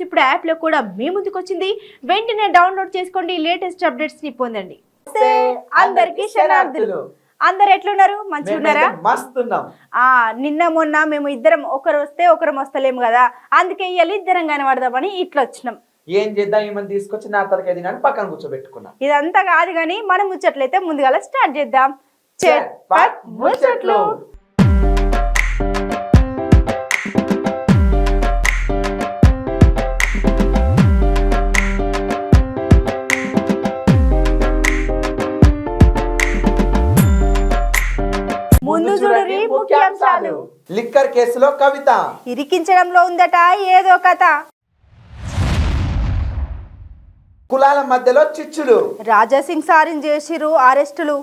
News ఇప్పుడు app లో కూడా మీ ముందుకు వచ్చింది. వెంటనే డౌన్లోడ్ చేసుకోండి, లేటెస్ట్ అప్డేట్స్ ని పొందండి. అందరికీ శరణార్థులు. అందరు ఎట్లున్నారు? మంచిగా ఉన్నారా? నిన్న మొన్న మేము ఇద్దరం ఒకరు వస్తే ఒకరం వస్తలేము కదా, అందుకే ఇవాళ ఇద్దరం కనబడదామని ఇట్లా వచ్చినాం. ఏం చేద్దాం, ఏమని తీసుకొచ్చి నా తరగతి పక్కన కూర్చోబెట్టుకున్నా. ఇదంతా కాదు కానీ మనం ముచ్చట్లయితే ముందుగా స్టార్ట్ చేద్దాం. ముచ్చట్లు. ముందు చూడరి ముఖ్యాంశాలు. లిక్కర్ కేసులో కవిత ఇరికించడంలో ఉందట ఏదో కథ. కులాల మధ్యలో చిచ్చులు. రాజాసింగ్ సారిని చేసిరు అరెస్టులు.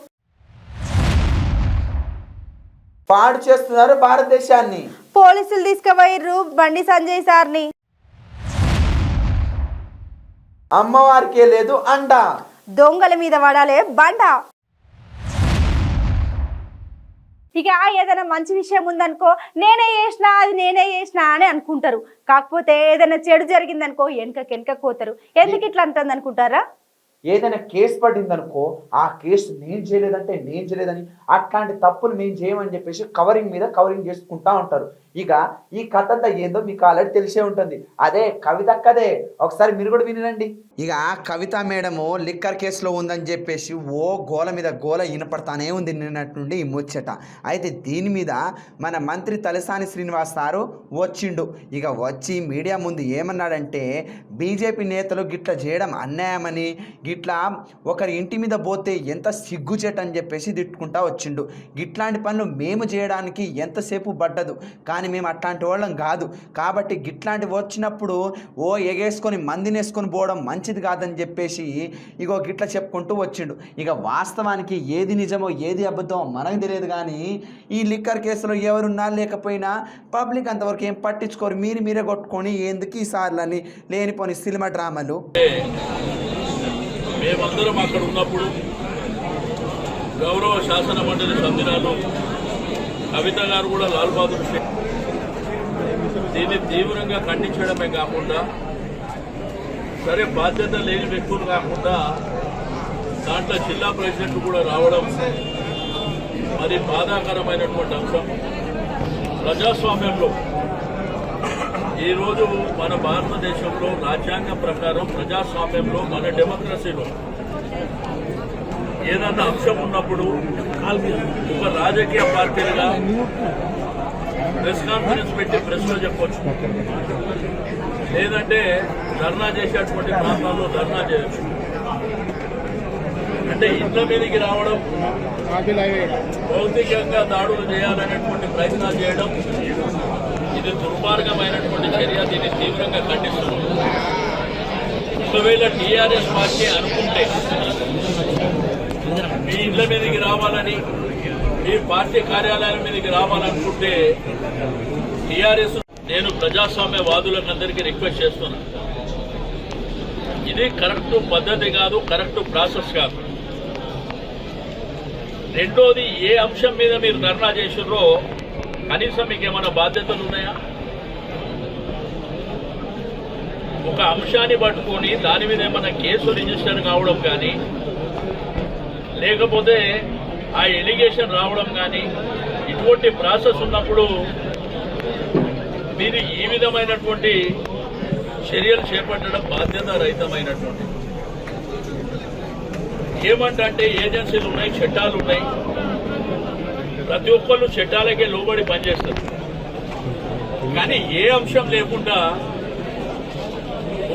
పాడు చేస్తున్నారు భారతదేశాన్ని. పోలీసులు తీసుకుపోయిర్రు బండి సంజయ్ సార్ని. అమ్మవారికే లేదు అండ. దొంగల మీద పడాలే బండ. ఇక ఏదైనా మంచి విషయం ఉందనుకో నేనే చేసినా అది నేనే చేసినా అని అనుకుంటారు. కాకపోతే ఏదైనా చెడు జరిగిందనుకో వెనక పోతారు. ఎందుకు ఇట్లా అంటుంది అనుకుంటారా? ఏదైనా కేసు పడిందనుకో ఆ కేసు నేను చేయలేదంటే నేను చేయలేదని, అట్లాంటి తప్పులు మేము చేయమని చెప్పేసి కవరింగ్ మీద కవరింగ్ చేసుకుంటా ఉంటారు. ఇక ఈ కథ అంతా ఏందో మీకు ఆల్రెడీ తెలిసే ఉంటుంది. అదే కవిత కదే. ఒకసారి మీరు కూడా వినండి. ఇక కవిత మేడము లిక్కర్ కేసులో ఉందని చెప్పేసి ఓ గోల మీద గోల వినపడతానే ఉంది నిన్నటి నుండి ఈ ముచ్చట. అయితే దీని మీద మన మంత్రి తలసాని శ్రీనివాస్ సారు వచ్చిండు. ఇక వచ్చి మీడియా ముందు ఏమన్నాడంటే, బీజేపీ నేతలు గిట్ల చేయడం అన్యాయమని, గిట్లా ఒకరి ఇంటి మీద పోతే ఎంత సిగ్గుచేట అని చెప్పేసి తిట్టుకుంటా వచ్చిండు. గిట్లాంటి పనులు మేము చేయడానికి ఎంతసేపు పడ్డదు, కానీ మేము అట్లాంటి వాళ్ళం కాదు. కాబట్టి గిట్లాంటివి వచ్చినప్పుడు ఓ ఎగేసుకొని మందినేసుకొని పోవడం మంచిది కాదని చెప్పేసి ఇగో గిట్ల చెప్పుకుంటూ వచ్చిండు. ఇక వాస్తవానికి ఏది నిజమో ఏది అబద్ధమో మనకు తెలియదు, కానీ ఈ లిక్కర్ కేసులో ఎవరున్నా లేకపోయినా పబ్లిక్ అంతవరకు ఏం పట్టించుకోరు. మీరే కొట్టుకొని ఎందుకు ఈ సార్లని లేనిపోని సినిమా డ్రామాలు. మేమందరం అక్కడ ఉన్నప్పుడు గౌరవ శాసన మండలి సభ్యురాలు కవిత గారు కూడా లాల్ బహదూర్ శాస్త్రి దీన్ని తీవ్రంగా ఖండించడమే కాకుండా, సరే బాధ్యత లేని వ్యక్తులు కాకుండా దాంట్లో జిల్లా ప్రెసిడెంట్ కూడా రావడం మరి బాధాకరమైనటువంటి అంశం. ప్రజాస్వామ్యంలో ఈరోజు మన భారతదేశంలో రాజ్యాంగం ప్రకారం ప్రజాస్వామ్యంలో మన డెమోక్రసీలో ఏదన్నా అంశం ఉన్నప్పుడు ఒక రాజకీయ పార్టీలుగా ప్రెస్ కాన్ఫరెన్స్ పెట్టి ప్రెస్లో చెప్పొచ్చు, లేదంటే ధర్నా చేసేటువంటి ప్రాంతాల్లో ధర్నా చేయొచ్చు. అంటే ఇంట్లో మీదకి రావడం, భౌతికంగా దాడులు చేయాలనేటువంటి ప్రయత్నాలు చేయడం ఇది దుర్మార్గమైనటువంటి చర్య. దీన్ని తీవ్రంగా ఖండిస్తున్నాం. ఒకవేళ టీఆర్ఎస్ పార్టీ అనుకుంటే మీ ఇళ్ల మీదకి రావాలని, మీ పార్టీ కార్యాలయాల మీదకి రావాలనుకుంటే టీఆర్ఎస్ నేను ప్రజాస్వామ్యవాదులకు అందరికీ రిక్వెస్ట్ చేస్తున్నా, ఇది కరెక్ట్ పద్ధతి కాదు, కరెక్ట్ ప్రాసెస్ కాదు. రెండోది, ఏ అంశం మీద మీరు ధర్నా చేసిర్రో కనీసం మీకు ఏమైనా బాధ్యతలు ఉన్నాయా? ఒక అంశాన్ని పట్టుకొని దాని మీద ఏమైనా కేసు రిజిస్టర్ కావడం కానీ, లేకపోతే ఆ ఎలిగేషన్ రావడం కానీ, ఇటువంటి ప్రాసెస్ ఉన్నప్పుడు మీరు ఈ విధమైనటువంటి చర్యలు చేపట్టడం బాధ్యత రహితమైనటువంటి. ఏమంటే ఏజెన్సీలు ఉన్నాయి, చట్టాలు ఉన్నాయి, ప్రతి ఒక్కళ్ళు చట్టాలకే లోబడి పనిచేస్తారు. కానీ ఏ అంశం లేకుండా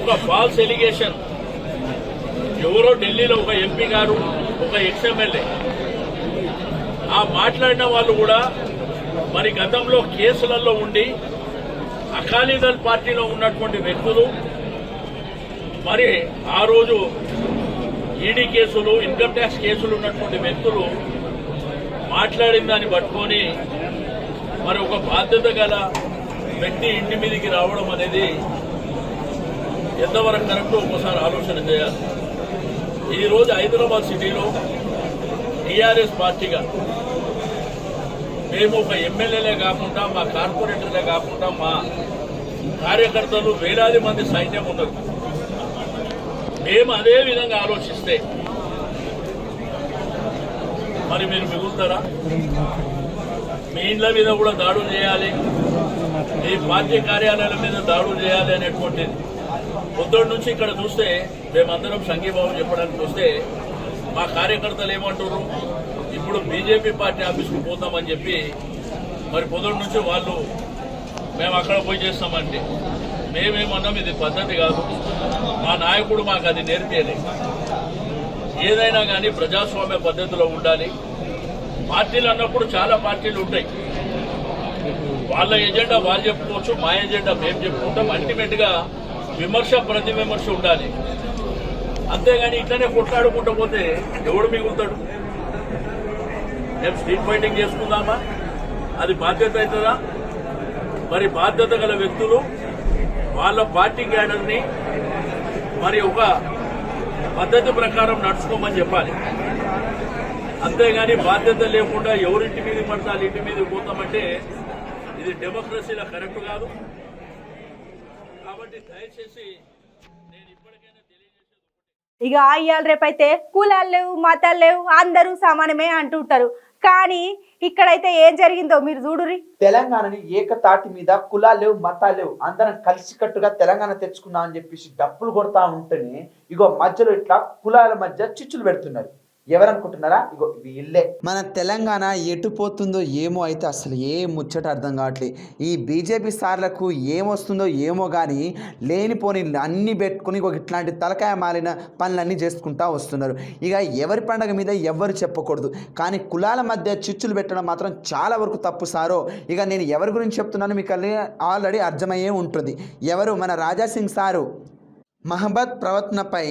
ఒక ఫాల్స్ ఎలిగేషన్, ఎవరో ఢిల్లీలో ఒక ఎంపీ గారు, ఒక ఎక్స్ఎమ్మెల్యే ఆ మాట్లాడిన వాళ్ళు కూడా మరి గతంలో కేసులలో ఉండి అకాలీదళ్ పార్టీలో ఉన్నటువంటి వ్యక్తులు, మరి ఆ రోజు ఈడీ కేసులు, ఇన్కమ్ ట్యాక్స్ కేసులు ఉన్నటువంటి వ్యక్తులు మాట్లాడిన దాన్ని పట్టుకొని మరి ఒక బాధ్యత గల వ్యక్తి ఇంటి మీదకి రావడం అనేది ఎంతవరకు కరెక్ట్ ఒకసారి ఆలోచన చేయాలి. ఈరోజు హైదరాబాద్ సిటీలో టీఆర్ఎస్ పార్టీగా మేము ఒక ఎమ్మెల్యేలే కాకుండా, మా కార్పొరేటర్లే కాకుండా, మా కార్యకర్తలు వేలాది మంది సైన్యం ఉన్నారు. మేము అదే విధంగా ఆలోచిస్తే మరి మీరు మిగులుతారా? మీ ఇండ్ల మీద కూడా దాడులు చేయాలి, మీ పార్టీ కార్యాలయాల మీద దాడులు చేయాలి అనేటువంటిది పొద్దున్న నుంచి ఇక్కడ చూస్తే మేమందరం సంఘీభావం చెప్పడానికి వస్తే మా కార్యకర్తలు ఏమంటారు, ఇప్పుడు బీజేపీ పార్టీ ఆఫీస్కి పోతామని చెప్పి మరి పొద్దున్న నుంచి వాళ్ళు మేము అక్కడ పోయి చేస్తామంటే మేమేమన్నాం, ఇది పద్ధతి కాదు, మా నాయకుడు మాకు అది నేర్పేయలేదు. ఏదైనా కానీ ప్రజాస్వామ్య పద్ధతిలో ఉండాలి. పార్టీలు అన్నప్పుడు చాలా పార్టీలు ఉంటాయి, వాళ్ళ ఎజెండా వాళ్ళు చెప్పుకోవచ్చు, మా ఎజెండా మేము చెప్పుకుంటాం. అల్టిమేట్ గా విమర్శ ప్రతి విమర్శ ఉండాలి. అంతేగాని ఇట్లనే కొట్లాడుకుంటూ పోతే ఎవడు మిగులుతాడు? మేము స్ట్రీట్ ఫైటింగ్ చేసుకుందామా? అది బాధ్యత అవుతుందా? మరి బాధ్యత గల వ్యక్తులు వాళ్ళ పార్టీ క్యాడర్ని మరి ఒక పద్ధతి ప్రకారం నడుచుకోమని చెప్పాలి. అంతేగాని బాధ్యత లేకుండా ఎవరింటి మీద పడతారు ఇంటి మీద పోతామంటే ఇది డెమోక్రసీలో కరెక్ట్ కాదు. కాబట్టి దయచేసి నేను ఇప్పటికైనా తెలియజేసేది ఇక ఇవాళ రేపైతే కులాలు లేవు, మతాలు లేవు, అందరూ సమానమే అంటుంటారు. కానీ ఇక్కడైతే ఏం జరిగిందో మీరు చూడురి. తెలంగాణని ఏకతాటి మీద కులాలు లేవు, మతాలు లేవు, అందరం కలిసికట్టుగా తెలంగాణ తెచ్చుకున్నాం అని చెప్పేసి డప్పులు కొడతా ఉంటేనే ఇగో మధ్యలో ఇట్లా కులాల మధ్య చిచ్చులు పెడుతున్నారు. ఎవరనుకుంటున్నారా? ఇగో వీళ్ళే. మన తెలంగాణ ఎటు పోతుందో ఏమో, అయితే అసలు ఏ ముచ్చట అర్థం కావట్లేదు. ఈ బీజేపీ సార్లకు ఏమొస్తుందో ఏమో కానీ లేనిపోని అన్నీ పెట్టుకుని ఇట్లాంటి తలకాయ మారిన పనులన్నీ చేసుకుంటూ వస్తున్నారు. ఇక ఎవరి పండగ మీద ఎవరు చెప్పకూడదు, కానీ కులాల మధ్య చిచ్చులు పెట్టడం మాత్రం చాలా వరకు తప్పు సారో. ఇక నేను ఎవరి గురించి చెప్తున్నాను మీకు ఆల్రెడీ అర్థమయ్యే ఉంటుంది. ఎవరు? మన రాజాసింగ్ సారు మహమ్మద్ ప్రవర్తనపై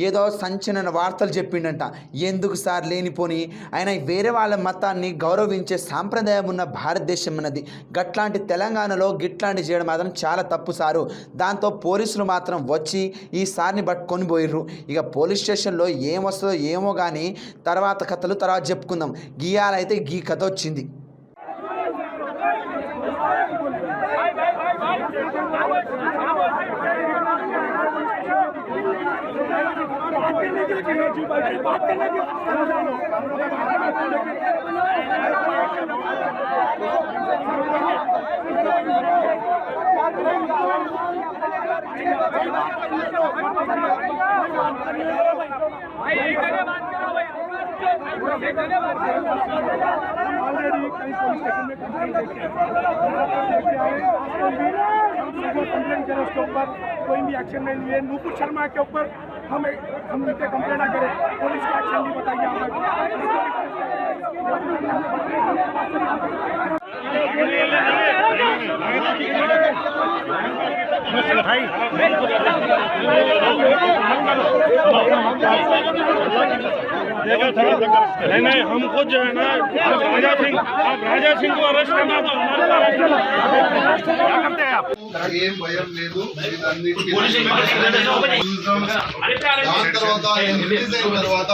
ఏదో సంచలన వార్తలు చెప్పిండంట. ఎందుకు సార్ లేనిపోని? ఆయన వేరే వాళ్ళ మతాన్ని గౌరవించే సాంప్రదాయం ఉన్న భారతదేశం అన్నది. గట్లాంటి తెలంగాణలో గిట్లాంటి చేయడం మాత్రం చాలా తప్పు సారు. దాంతో పోలీసులు మాత్రం వచ్చి ఈ సార్ని పట్టుకొని పోయిర్రు. ఇక పోలీస్ స్టేషన్లో ఏమొస్తుందో ఏమో కానీ తర్వాత కథలు తర్వాత చెప్పుకుందాం. గీయాలైతే గీ కథ వచ్చింది. उसके ऊपर कोई भी एक्शन नहीं लिए। नूपुर शर्मा के ऊपर हम इनके कंप्लेंट ना करें, पुलिस का एक्शन भी बताइए नहीं हमको जो है ना राजा सिंह को अरेस्ट करना तो हमारे क्या करते हैं आप? ఏం భయం లేదు. దాని తర్వాత రిలీజ్ అయిన తర్వాత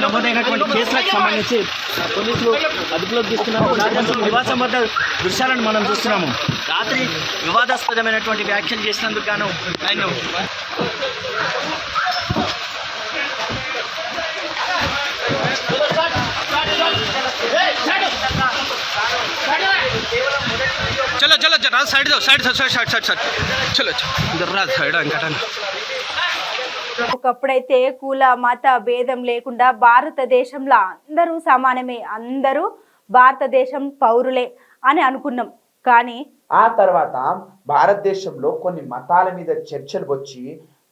నమోదైనటువంటి కేసులకు సంబంధించి పోలీసులు అదుపులోకి తీసుకున్నారు. రాజాసింగ్ నివాసం వద్ద దృశ్యాలను మనం చూస్తున్నాము. రాత్రి వివాదాస్పదమైనటువంటి వ్యాఖ్యలు చేసినందుకు గాను ఆయన चलो चलो जरा साइड दो side side side side side चलो जरा साइड अंकटन ఒకప్పుడైతే కుల మత భేదం లేకుండా భారతదేశంలో అందరూ సమానమే, అందరూ భారతదేశం పౌరులే అని అనుకున్నాం. కానీ ఆ తర్వాత భారతదేశంలో కొన్ని మతాల మీద చర్చలు వచ్చి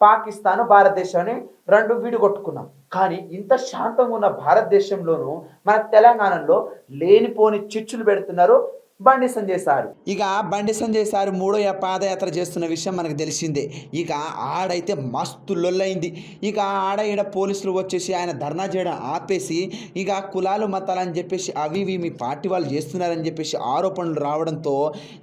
పాకిస్తాన్ భారతదేశాన్ని రెండు విడిగొట్టుకున్నాం. కానీ ఇంత శాంతంగా ఉన్న భారతదేశంలోనూ మన తెలంగాణలో లేనిపోని చిచ్చులు పెడుతున్నారు బండి సంజయ్ సార్. ఇక బండి సంజయ్ సార్ మూడో పాదయాత్ర చేస్తున్న విషయం మనకు తెలిసిందే. ఇక ఆడైతే మస్తు లొల్లైంది. ఇక ఆడ ఈడ పోలీసులు వచ్చేసి ఆయన ధర్నా చేయడం ఆపేసి ఇక కులాలు మతాలని చెప్పేసి అవి మీ పార్టీ వాళ్ళు చేస్తున్నారని చెప్పేసి ఆరోపణలు రావడంతో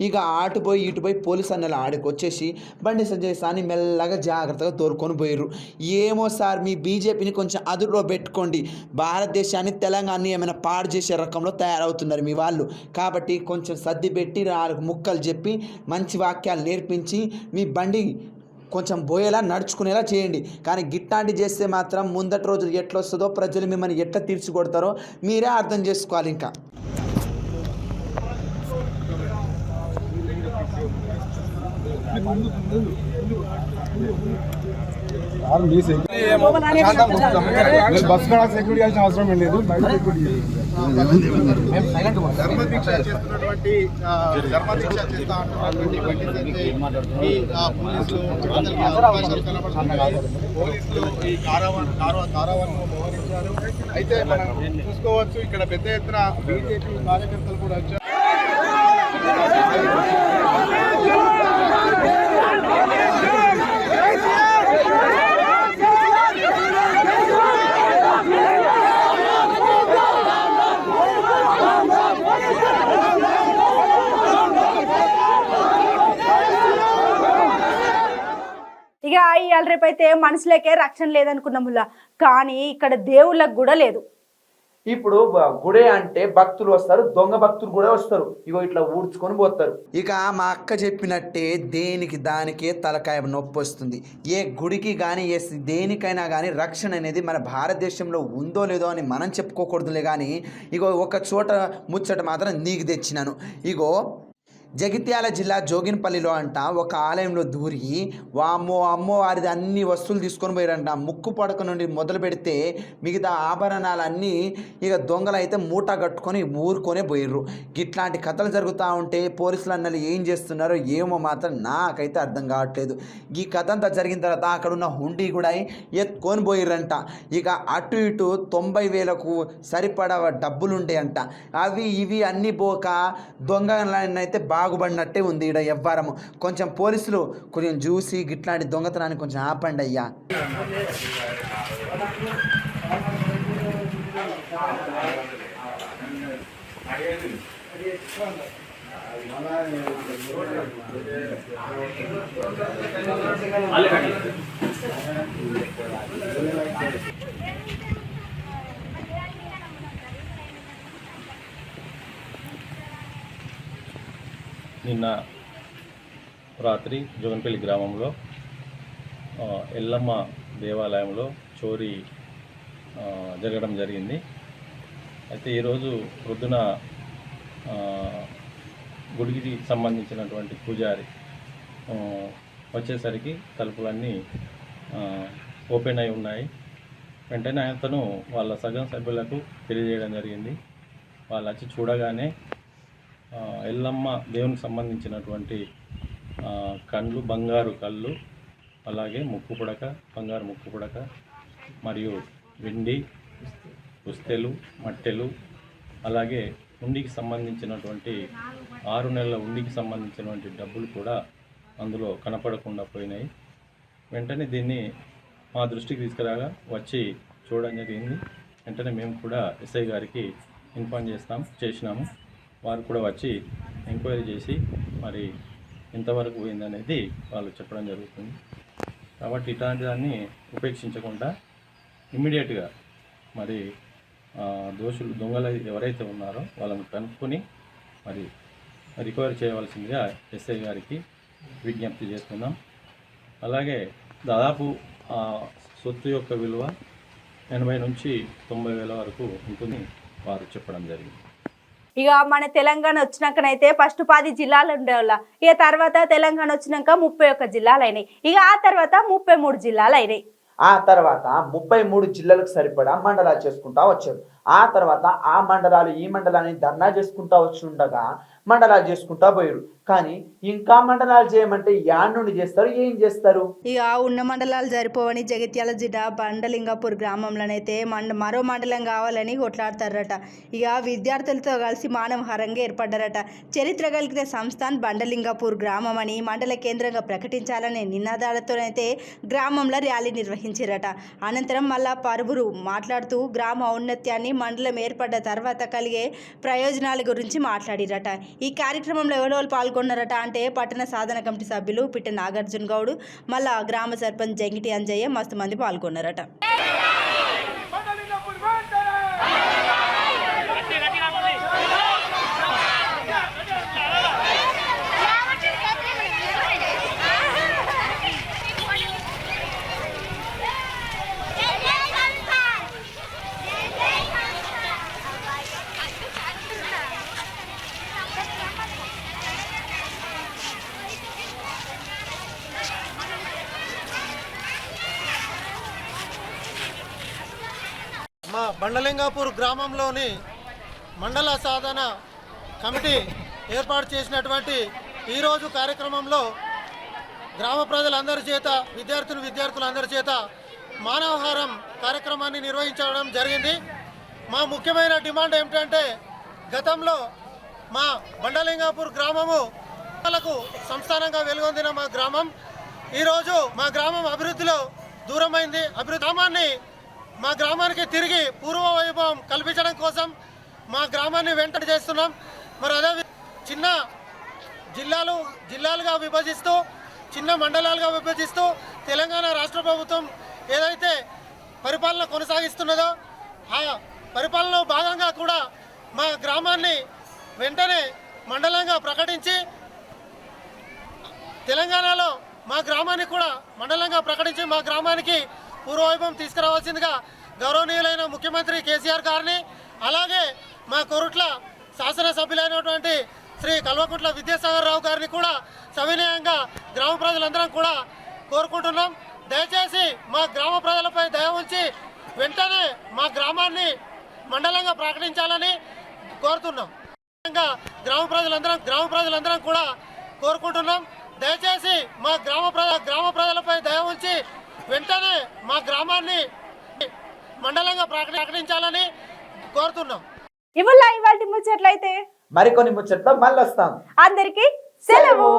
ఇక అటుపోయి ఇటుపోయి పోలీసు అన్నలు ఆడికి వచ్చేసి బండి సంజయ్ సార్ని మెల్లగా జాగ్రత్తగా తోలుకొని పోయారు. ఏమో సార్ మీ బీజేపీని కొంచెం అదుపులో పెట్టుకోండి, భారతదేశాన్ని తెలంగాణని ఏమైనా పాడు చేసే రకంలో తయారవుతున్నారు మీ వాళ్ళు, కాబట్టి కొంచెం సర్ది పెట్టి 4 ముక్కలు చెప్పి మంచి వాక్యాలు నేర్పించి మీ బండి కొంచెం పోయేలా నడుచుకునేలా చేయండి. కానీ గిట్టాంటి చేస్తే మాత్రం ముందటి రోజు ఎట్లా వస్తుందో, ప్రజలు మిమ్మల్ని ఎట్లా తీర్చికొడతారో మీరే అర్థం చేసుకోవాలి. ఇంకా బస్ కూడా సెక్యూరిటీ కావాల్సిన అవసరం లేదు. ధర్మదీక్ష చేస్తున్నటువంటి ధర్మదీక్ష చేస్తా అంటున్నటువంటి బండి సంజయ్ పోలీసులు ఈ కారావారంలో మోహరించారు. అయితే మనం చూసుకోవచ్చు ఇక్కడ పెద్ద ఎత్తున బీజేపీ కార్యకర్తలు కూడా వచ్చారు. ఇక ఇవాళ రేపైతే మనుషులకే రక్షణ లేదనుకున్నాములా, కానీ ఇక్కడ దేవుళ్ళకు కూడా లేదు. ఇప్పుడు గుడే అంటే భక్తులు వస్తారు, దొంగ భక్తులు కూడా వస్తారు, ఇగో ఇట్లా ఊడ్చుకొని పోతారు. ఇక మా అక్క చెప్పినట్టే దేనికి దానికే తలకాయ నొప్పి వస్తుంది. ఏ గుడికి కానీ ఏ దేనికైనా కానీ రక్షణ అనేది మన భారతదేశంలో ఉందో లేదో అని మనం చెప్పుకోకూడదులే. కానీ ఇగో ఒక చోట ముచ్చట మాత్రం నీకు తెచ్చినాను. ఇగో జగిత్యాల జిల్లా జోగిన్పల్లిలో అంట ఒక ఆలయంలో దూరి వామ్మో అమ్మవారిది అన్ని వస్తువులు తీసుకొని పోయారంట. ముక్కు పడక నుండి మొదలు పెడితే మిగతా ఆభరణాలన్నీ ఇక దొంగలు అయితే మూట కట్టుకొని ఊరుకొనే పోయిర్రు. ఇట్లాంటి కథలు జరుగుతూ ఉంటే పోలీసులు అన్నలు ఏం చేస్తున్నారో ఏమో మాత్రం నాకైతే అర్థం కావట్లేదు. ఈ కథ అంతా జరిగిన తర్వాత అక్కడ ఉన్న హుండీ కూడా ఎత్తుకొని పోయిర్రంట. ఇక అటు ఇటు 90,000కు సరిపడా డబ్బులు ఉంటాయంట. అవి ఇవి అన్నీ పోక దొంగలైతే బాగుపడినట్టే ఉంది ఈడ ఎవ్వరము. కొంచెం పోలీసులు కొంచెం చూసి గిట్లాంటి దొంగతనాన్ని కొంచెం ఆపండి అయ్యా. నిన్న రాత్రి జోగన్పల్లి గ్రామంలో ఎల్లమ్మ దేవాలయంలో చోరీ జరగడం జరిగింది. అయితే ఈరోజు ప్రొద్దున గుడికి సంబంధించినటువంటి పూజారి వచ్చేసరికి తలుపులన్నీ ఓపెన్ అయి ఉన్నాయి. వెంటనే అతను వాళ్ళ సగం సభ్యులకు తెలియజేయడం జరిగింది. వాళ్ళు వచ్చి చూడగానే ఎల్లమ్మ దేవునికి సంబంధించినటువంటి కళ్ళు, బంగారు కళ్ళు, అలాగే ముక్కు పుడక, బంగారు ముక్కు పుడక మరియు వెండి పుస్తెలు, మట్టెలు, అలాగే ఉండికి సంబంధించినటువంటి 6 నెలల ఉండికి సంబంధించినటువంటి డబ్బులు కూడా అందులో కనపడకుండా పోయినాయి. వెంటనే దీన్ని మా దృష్టికి తీసుకురాగా వచ్చి చూడడం జరిగింది. వెంటనే మేము కూడా ఎస్ఐ గారికి ఇన్ఫార్మ్ చేసినాము. వారు కూడా వచ్చి ఎంక్వైరీ చేసి మరి ఎంతవరకు పోయిందనేది వాళ్ళు చెప్పడం జరుగుతుంది. కాబట్టి ఇట్లాంటి దాన్ని ఉపేక్షించకుండా ఇమ్మీడియట్గా మరి దొంగలు ఎవరైతే ఉన్నారో వాళ్ళని కనుక్కొని మరి రికవరీ చేయవలసిందిగా ఎస్ఐ గారికి విజ్ఞప్తి చేస్తున్నాం. అలాగే దాదాపు సొత్తు యొక్క విలువ 80 నుంచి 90,000 వరకు ఉంటుంది వారు చెప్పడం జరిగింది. ఇక మన తెలంగాణ వచ్చినాకనైతే ఫస్ట్ 10 జిల్లాలు ఉండేవాళ్ళ, ఇక తర్వాత తెలంగాణ వచ్చినాక 31 జిల్లాలు అయినాయి. ఇక ఆ తర్వాత 33 జిల్లాలు అయినాయి. ఆ తర్వాత 33 జిల్లాలకు సరిపడా మండలాలు చేసుకుంటా వచ్చారు. ఆ తర్వాత ఆ మండలాలు ఈ మండలాన్ని ధర్నా చేసుకుంటా వచ్చి ఉండగా మండలాలు చేసుకుంటా పోయారు. కానీ ఇంకా మండలాలు చేయమంటే యాడ్ నుండి చేస్తారు, ఏం చేస్తారు? ఇక ఉన్న మండలాలు సరిపోవని జగిత్యాల జిల్లా బండలింగాపూర్ గ్రామంలోనైతే మరో మండలం కావాలని కొట్లాడతారట. ఇక విద్యార్థులతో కలిసి మానవహారంగా ఏర్పడ్డారట. చరిత్ర కలిగిన సంస్థాన్ బండలింగాపూర్ గ్రామం అని మండల కేంద్రంగా ప్రకటించాలనే నినాదాలతోనైతే గ్రామంలో ర్యాలీ నిర్వహించారట. అనంతరం మళ్ళా పరువురు మాట్లాడుతూ గ్రామ ఔన్నత్యాన్ని, మండలం ఏర్పడ్డ తర్వాత కలిగే ప్రయోజనాల గురించి మాట్లాడిరట. ఈ కార్యక్రమంలో ఎవరెవరు పాల్గొన్నారట అంటే పట్టణ సాధన కమిటీ సభ్యులు పిట్ట నాగార్జున గౌడ్, మళ్ళా గ్రామ సర్పంచ్ జంగిటి అంజయ్య మస్తు మంది పాల్గొన్నారట. మా బండలింగాపూర్ గ్రామంలోని మండల సాధన కమిటీ ఏర్పాటు చేసినటువంటి ఈరోజు కార్యక్రమంలో గ్రామ ప్రజలందరి చేత, విద్యార్థులందరి చేత మానవహారం కార్యక్రమాన్ని నిర్వహించడం జరిగింది. మా ముఖ్యమైన డిమాండ్ ఏమిటంటే, గతంలో మా బండలింగాపూర్ గ్రామము సంస్థానంగా వెలుగొందిన మా గ్రామం ఈరోజు మా గ్రామం అభివృద్ధిలో దూరమైంది. గ్రామాన్ని మా గ్రామానికి తిరిగి పూర్వ వైభవం కల్పించడం కోసం మా గ్రామాన్ని వెంటనే చేస్తున్నాం. మరి అదే చిన్న జిల్లాలుగా విభజిస్తూ, చిన్న మండలాలుగా విభజిస్తూ తెలంగాణ రాష్ట్ర ప్రభుత్వం ఏదైతే పరిపాలన కొనసాగిస్తున్నదో ఆ పరిపాలనలో భాగంగా కూడా మా గ్రామాన్ని వెంటనే మండలంగా ప్రకటించి, తెలంగాణలో మా గ్రామాన్ని కూడా మండలంగా ప్రకటించి మా గ్రామానికి పూర్వవైభవం తీసుకురావాల్సిందిగా గౌరవనీయులైన ముఖ్యమంత్రి కేసీఆర్ గారిని, అలాగే మా కొరుట్ల శాసనసభ్యులైనటువంటి శ్రీ కల్వకుంట్ల విద్యాసాగర్ రావు గారిని కూడా సవినయంగా గ్రామ ప్రజలందరం కూడా కోరుకుంటున్నాం. దయచేసి మా గ్రామ ప్రజలపై దయ ఉంచి వెంటనే మా గ్రామాన్ని మండలంగా ప్రకటించాలని కోరుతున్నాం. గ్రామ ప్రజలందరం కూడా కోరుకుంటున్నాం. దయచేసి మా గ్రామ ప్రజలపై దయ ఉంచి వెంటనే మా గ్రామాన్ని మండలంగా ప్రకటించాలని కోరుతున్నాం. ఇవాళ ముచ్చట్లయితే మరికొన్ని ముచ్చట్తో మళ్ళీ వస్తాం. అందరికీ సెలవు.